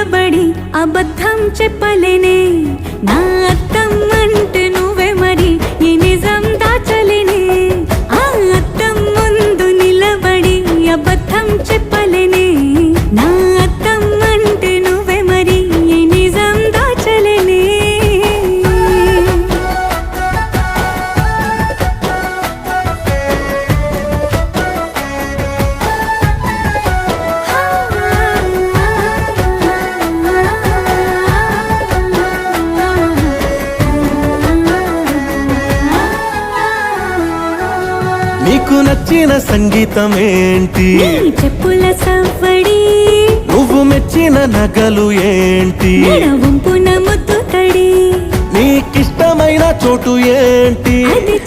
నిలబడి అబద్ధం చెప్పలేనే నా అద్దం అంటే నువ్వే మరి ఈ నిజం దాచలేనే ఆ అద్దం ముందు నిలబడి అబద్ధం చెప్పలేనే నా అద్దం అంటే నువ్వే మరి ఈ నిజం దాచలేనే నీకు నచ్చిన సంగీతం ఏంటి నీ చెప్పుల సవ్వడి నువ్వు మెచ్చిన నగలు ఏంటి వంపున ముద్దు తడి నీకిష్టమైన చోటు ఏంటి అది